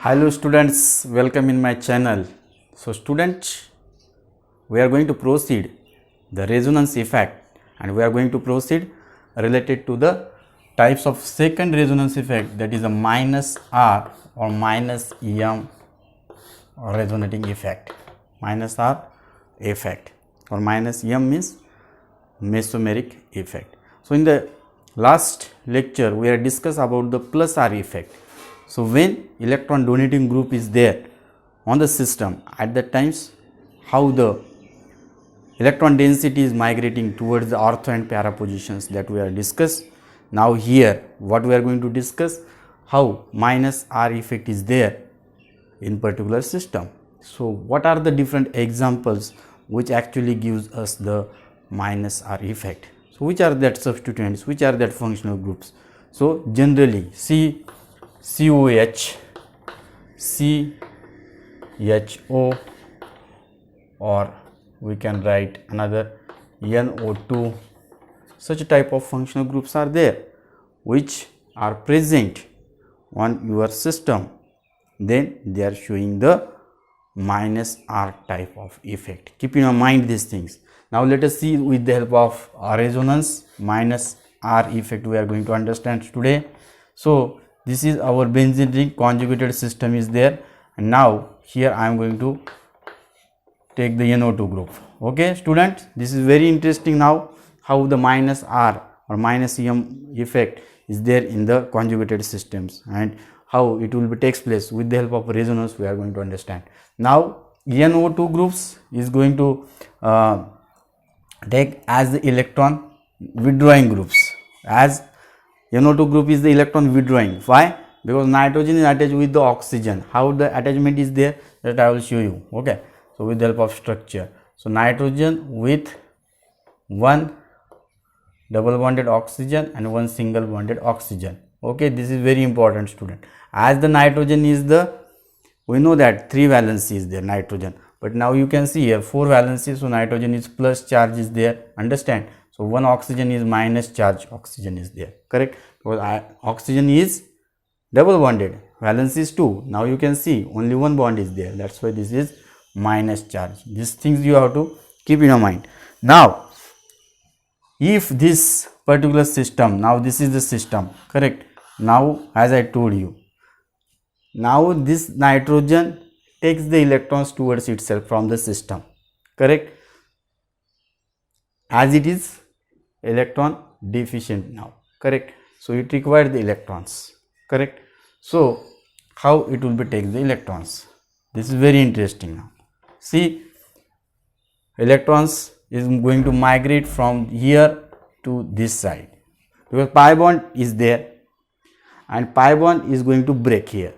Hello students, welcome in my channel. So students, we are going to proceed the resonance effect and we are going to proceed related to the types of second resonance effect, that is a minus R or minus EM resonating effect. Minus R effect or minus EM means mesomeric effect. So in the last lecture we have discussed about the plus R effect. So when electron donating group is there on the system, at that times how the electron density is migrating towards the ortho and para positions, that we have discussed. Now here what we are going to discuss, how minus R effect is there in particular system. So what are the different examples which actually gives us the minus R effect? So which are that substituents, which are that functional groups? So generally COH, CHO, or we can write another NO2, such type of functional groups are there which are present on your system, then they are showing the minus R type of effect. Keep in mind these things. Now let us see with the help of resonance minus R effect we are going to understand today. So this is our benzene ring conjugated system is there, and now here I am going to take the NO2 group. Okay students, this is very interesting now how the minus R or minus EM effect is there in the conjugated systems and how it will be takes place with the help of resonance we are going to understand. Now NO2 groups is going to take as the electron withdrawing groups, as NO2 group is the electron withdrawing. Why? Because nitrogen is attached with the oxygen. How the attachment is there, that I will show you. Okay, so with the help of structure, so nitrogen with one double bonded oxygen and one single bonded oxygen. Okay, this is very important student. As the nitrogen is the, we know that 3 valency is there nitrogen, but now you can see here 4 valency, so nitrogen is plus charge is there, understand. So one oxygen is minus charge oxygen is there, correct, because oxygen is double bonded, valence is 2. Now you can see only one bond is there, that's why this is minus charge. These things you have to keep in your mind. Now if this particular system, now this is the system, correct, now as I told you, now this nitrogen takes the electrons towards itself from the system, correct, as it is electron deficient now, correct, so it requires the electrons, correct. So how it will be take the electrons, this is very interesting. Now see, electrons is going to migrate from here to this side because pi bond is there and pi bond is going to break here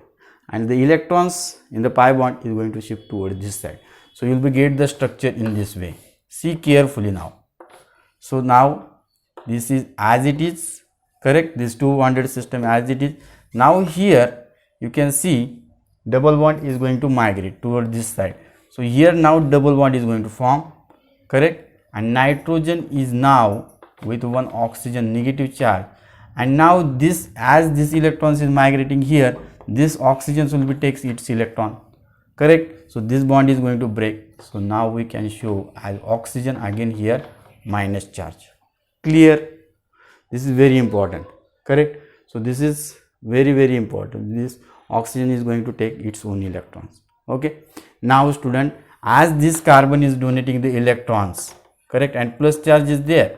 and the electrons in the pi bond is going to shift towards this side. So you will be get the structure in this way. See carefully now. So now this is as it is, correct, this 2 bonded system as it is. Now here you can see double bond is going to migrate toward this side. So here now double bond is going to form, correct, and nitrogen is now with one oxygen negative charge, and now this, as this electrons is migrating here, this oxygen will be takes its electron, correct. So this bond is going to break. So now we can show as oxygen again here minus charge. Clear? This is very important, correct. So this is very important. This oxygen is going to take its own electrons. Okay, now student, as this carbon is donating the electrons, correct, and plus charge is there,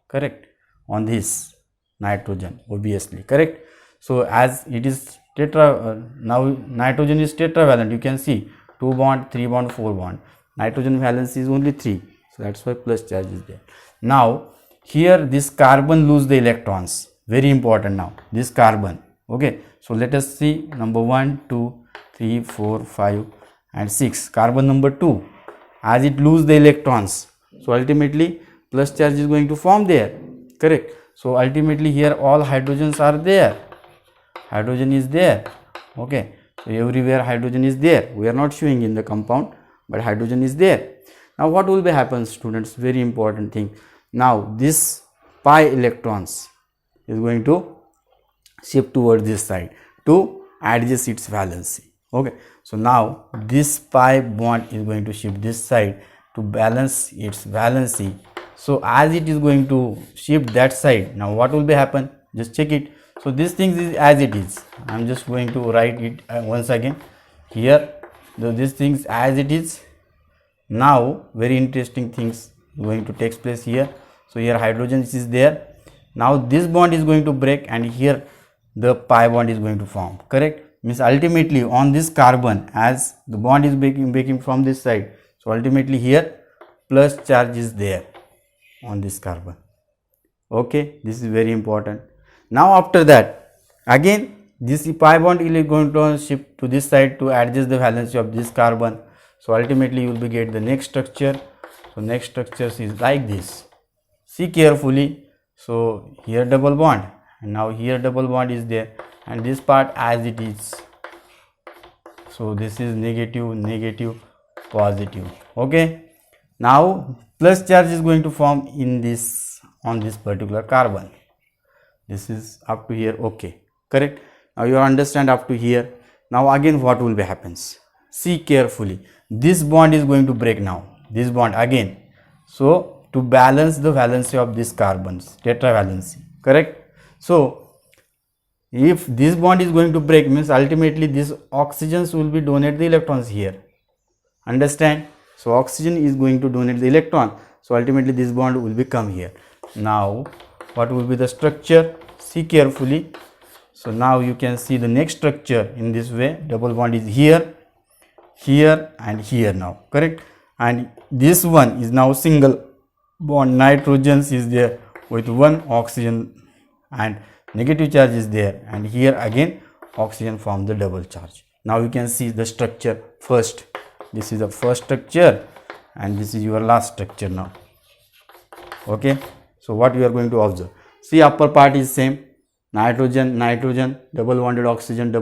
correct, on this nitrogen obviously, correct. So as it is now nitrogen is tetravalent, you can see 2 bond, 3 bond, 4 bond, nitrogen valence is only 3, so that's why plus charge is there. Now here this carbon lose the electrons, very important. Now this carbon, okay, so let us see number 1, 2, 3, 4, 5 and 6, carbon number 2, as it lose the electrons, so ultimately plus charge is going to form there, correct. So ultimately here all hydrogens are there, hydrogen is there, okay, so everywhere hydrogen is there, we are not showing in the compound but hydrogen is there. Now what will be happen students, very important thing, now this pi electrons is going to shift towards this side to adjust its valency, Okay, so now this pi bond is going to shift this side to balance its valency. So as it is going to shift that side, now what will be happen? Just check it. So this thing is as it is. I'm just going to write it once again here. This things as it is. Now very interesting things going to take place here. So here hydrogen is there. Now this bond is going to break and here the pi bond is going to form. Correct? Means ultimately on this carbon, as the bond is breaking from this side, so ultimately here plus charge is there on this carbon. Okay, this is very important. Now after that, again this pi bond is going to shift to this side to adjust the valency of this carbon. So ultimately you will be get the next structure. So next structure is like this. See carefully. So here double bond and now here double bond is there and this part as it is. So this is negative, negative, positive. Okay. Now plus charge is going to form in this on this particular carbon. This is up to here. Okay. Correct. Now you understand up to here. Now again what will be happens? See carefully. This bond is going to break now. This bond again. So to balance the valency of these carbons, tetravalency. Correct. So if this bond is going to break, means ultimately these oxygens will be donate the electrons here. Understand? So oxygen is going to donate the electron. So ultimately this bond will become here. Now what will be the structure? See carefully. So now you can see the next structure in this way. Double bond is here, here and here now. Correct? And this one is now single bond. Nitrogen is there with one oxygen and negative charge is there, and here again oxygen form the double charge. Now you can see the structure first. This is the first structure and this is your last structure now. Okay, so what you are going to observe? See, upper part is same. Nitrogen, nitrogen, double bonded oxygen,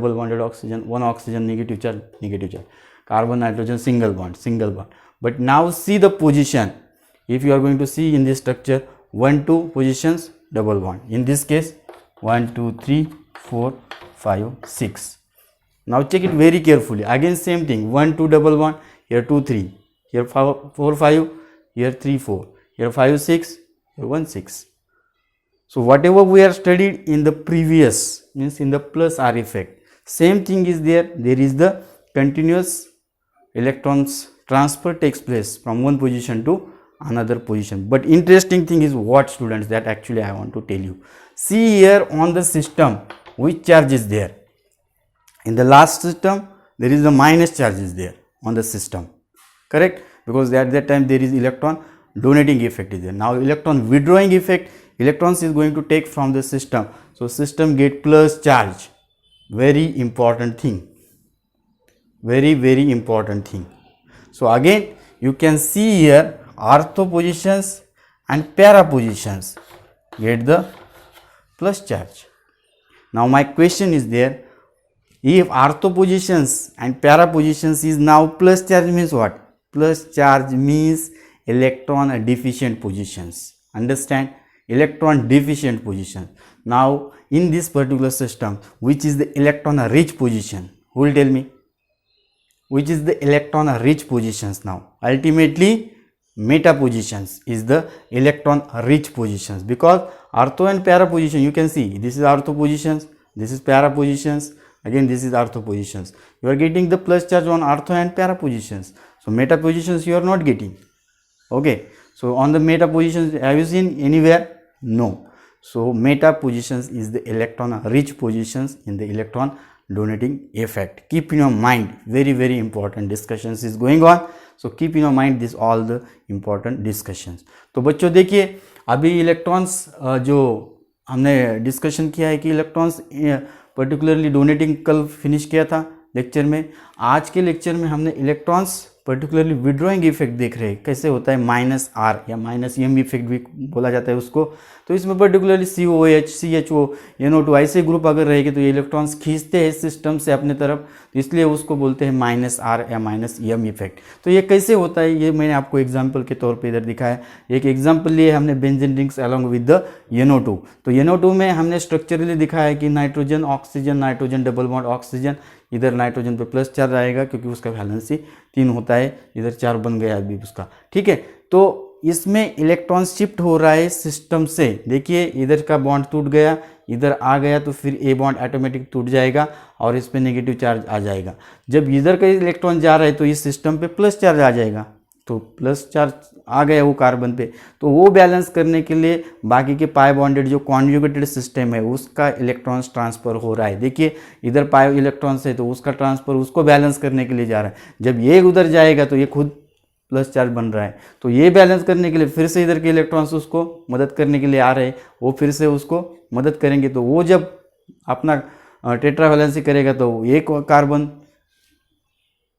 one oxygen, negative charge, negative charge. Carbon, nitrogen, single bond, single bond. But now see the position. If you are going to see in this structure 1 2 positions, double bond. In this case 1 2 3 4 5 6. Now check it very carefully. Again same thing, 1 2 double bond, here 2 3, here 4 5, here 3 4, here 5 6, here 1 6. So whatever we are studied in the previous, means in the plus R effect, same thing is there. There is the continuous electrons transfer takes place from one position to another position. But interesting thing is what, students, that actually I want to tell you. See here on the system which charge is there. In the last system there is the minus charge is there on the system. Correct? Because at that time there is electron donating effect is there. Now electron withdrawing effect, electrons is going to take from the system. So system get plus charge. Very important thing. Very, very important thing. So again you can see here ortho positions and para positions get the plus charge. Now my question is there, if ortho positions and para positions is now plus charge, means what? Plus charge means electron deficient positions. Understand? Electron deficient position. Now in this particular system, which is the electron rich position? Who will tell me? Which is the electron rich positions now? Ultimately meta positions is the electron rich positions, because ortho and para position, you can see this is ortho positions, this is para positions, again this is ortho positions. You are getting the plus charge on ortho and para positions. So meta positions you are not getting. Okay, so on the meta positions, have you seen anywhere? No. So meta positions is the electron rich positions in the electron donating effect. Keep in your mind, very, very important discussions is going on. So keep in your mind this all the important discussions. तो बच्चों देखिए, अभी electrons जो हमने discussion किया है कि electrons particularly donating कल फिनिश किया था लेक्चर में. आज के लेक्चर में हमने इलेक्ट्रॉन्स पर्टिकुलरली विड्रॉइंग इफेक्ट देख रहे हैं कैसे होता है, माइनस आर या माइनस एम इफेक्ट भी बोला जाता है उसको। तो इसमें पर्टिकुलरली COH CHO NO2 ऐसे ग्रुप अगर रहेंगे तो ये इलेक्ट्रॉन्स खींचते हैं सिस्टम से अपने तरफ, तो इसलिए उसको बोलते हैं माइनस आर या माइनस एम इफेक्ट। तो ये कैसे होता है ये मैंने आपको एग्जाम्पल के तौर पर इधर दिखाया। एक एग्जाम्पल लिए हमने benzene rings along with the NO2। तो NO2 में हमने स्ट्रक्चरली दिखाया कि nitrogen oxygen, nitrogen double bond oxygen, इधर नाइट्रोजन पे प्लस चार्ज आएगा क्योंकि उसका वैलेंसी 3 होता है, इधर 4 बन गया अभी उसका, ठीक है। तो इसमें इलेक्ट्रॉन शिफ्ट हो रहा है सिस्टम से, देखिए इधर का बॉन्ड टूट गया, इधर आ गया तो फिर ए बॉन्ड ऑटोमेटिक टूट जाएगा और इस पे नेगेटिव चार्ज आ जाएगा। जब इधर का इलेक्ट्रॉन जा रहा है तो इस सिस्टम पे प्लस चार्ज आ जाएगा, तो प्लस चार्ज आ गया वो कार्बन पे, तो वो बैलेंस करने के लिए बाकी के पाई बॉन्डेड जो कॉन्जुगेटेड सिस्टम है उसका इलेक्ट्रॉन्स ट्रांसफर हो रहा है। देखिए इधर पाई इलेक्ट्रॉन्स है तो उसका ट्रांसफर उसको बैलेंस करने के लिए जा रहा है। जब ये उधर जाएगा तो ये खुद प्लस चार्ज बन रहा है, तो ये बैलेंस करने के लिए फिर से इधर के इलेक्ट्रॉन्स उसको मदद करने के लिए आ रहे हैं, वो फिर से उसको मदद करेंगे। तो वो जब अपना टेट्रा वैलेंसी करेगा तो एक कार्बन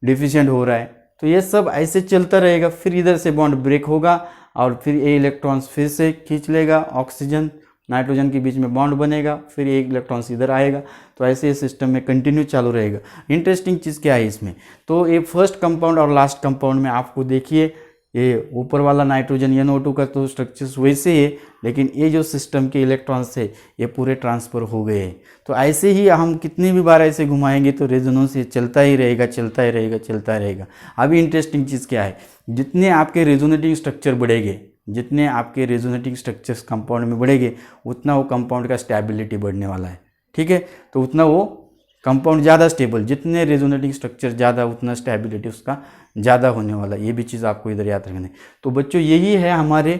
डिफिशिएंट हो रहा है, तो ये सब ऐसे चलता रहेगा। फिर इधर से बॉन्ड ब्रेक होगा और फिर ये इलेक्ट्रॉन्स फिर से खींच लेगा, ऑक्सीजन नाइट्रोजन के बीच में बॉन्ड बनेगा, फिर एक इलेक्ट्रॉन्स इधर आएगा, तो ऐसे सिस्टम में कंटिन्यू चालू रहेगा। इंटरेस्टिंग चीज़ क्या है इसमें, तो ये फर्स्ट कंपाउंड और लास्ट कंपाउंड में आपको देखिए ये ऊपर वाला नाइट्रोजन NO2 का तो स्ट्रक्चर्स वैसे ही है, लेकिन ये जो सिस्टम के इलेक्ट्रॉन्स है ये पूरे ट्रांसफ़र हो गए हैं। तो ऐसे ही हम कितनी भी बार ऐसे घुमाएंगे तो रेजोनेंस ये चलता ही रहेगा, चलता ही रहेगा, चलता रहेगा। अभी इंटरेस्टिंग चीज़ क्या है, जितने आपके रेजोनेटिंग स्ट्रक्चर बढ़ेंगे, जितने आपके रेजोनेटिंग स्ट्रक्चर्स कंपाउंड में बढ़ेंगे, उतना वो कंपाउंड का स्टेबिलिटी बढ़ने वाला है, ठीक है। तो उतना वो कंपाउंड ज़्यादा स्टेबल, जितने रेजोनेटिंग स्ट्रक्चर ज़्यादा उतना स्टेबिलिटी उसका ज़्यादा होने वाला है। ये भी चीज़ आपको इधर याद रखना है। तो बच्चों यही है हमारे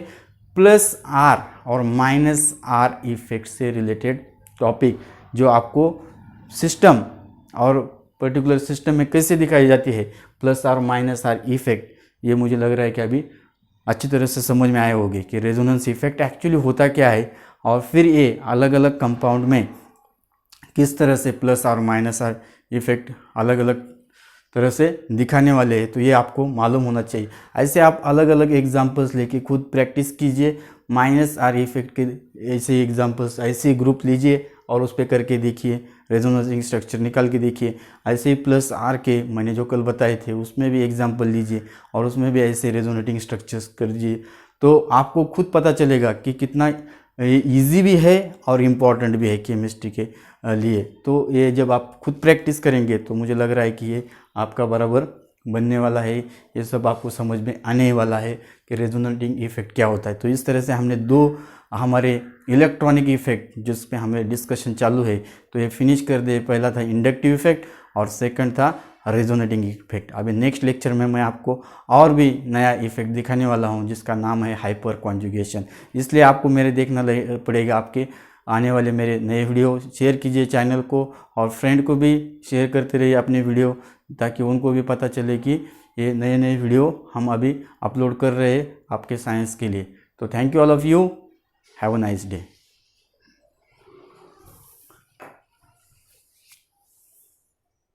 प्लस आर और माइनस आर इफेक्ट से रिलेटेड टॉपिक, जो आपको सिस्टम और पर्टिकुलर सिस्टम में कैसे दिखाई जाती है plus R minus R effect. ये मुझे लग रहा है कि अभी अच्छी तरह से समझ में आए होंगे कि रेजोनेंस इफेक्ट एक्चुअली होता क्या है, और फिर ये अलग अलग कंपाउंड में किस तरह से प्लस और माइनस आर इफेक्ट अलग अलग तरह से दिखाने वाले हैं। तो ये आपको मालूम होना चाहिए। ऐसे आप अलग अलग एग्जांपल्स लेके खुद प्रैक्टिस कीजिए। माइनस आर इफेक्ट के ऐसे एग्जांपल्स, ऐसे ग्रुप लीजिए और उस पर करके देखिए, रेजोनेंस स्ट्रक्चर निकाल के देखिए। ऐसे ही प्लस आर के मैंने जो कल बताए थे उसमें भी एग्जांपल लीजिए और उसमें भी ऐसे रेजोनेटिंग स्ट्रक्चर्स कर दीजिए, तो आपको खुद पता चलेगा कि कितना इजी भी है और इम्पॉर्टेंट भी है केमिस्ट्री के लिए। तो ये जब आप खुद प्रैक्टिस करेंगे तो मुझे लग रहा है कि ये आपका बराबर बनने वाला है, ये सब आपको समझ में आने वाला है कि रेजोनेटिंग इफेक्ट क्या होता है। तो इस तरह से हमने दो हमारे इलेक्ट्रॉनिक इफेक्ट जिस पे हमें डिस्कशन चालू है तो ये फिनिश कर दे। पहला था इंडक्टिव इफेक्ट और सेकंड था रेजोनेटिंग इफेक्ट। अभी नेक्स्ट लेक्चर में मैं आपको और भी नया इफेक्ट दिखाने वाला हूं जिसका नाम है हाइपर कॉन्जुगेशन। इसलिए आपको मेरे देखना पड़ेगा आपके आने वाले मेरे नए वीडियो। शेयर कीजिए चैनल को और फ्रेंड को भी शेयर करते रहिए अपने वीडियो, ताकि उनको भी पता चले कि ये नए नए वीडियो हम अभी अपलोड कर रहे हैं आपके साइंस के लिए। तो thank you all of you, have a nice day.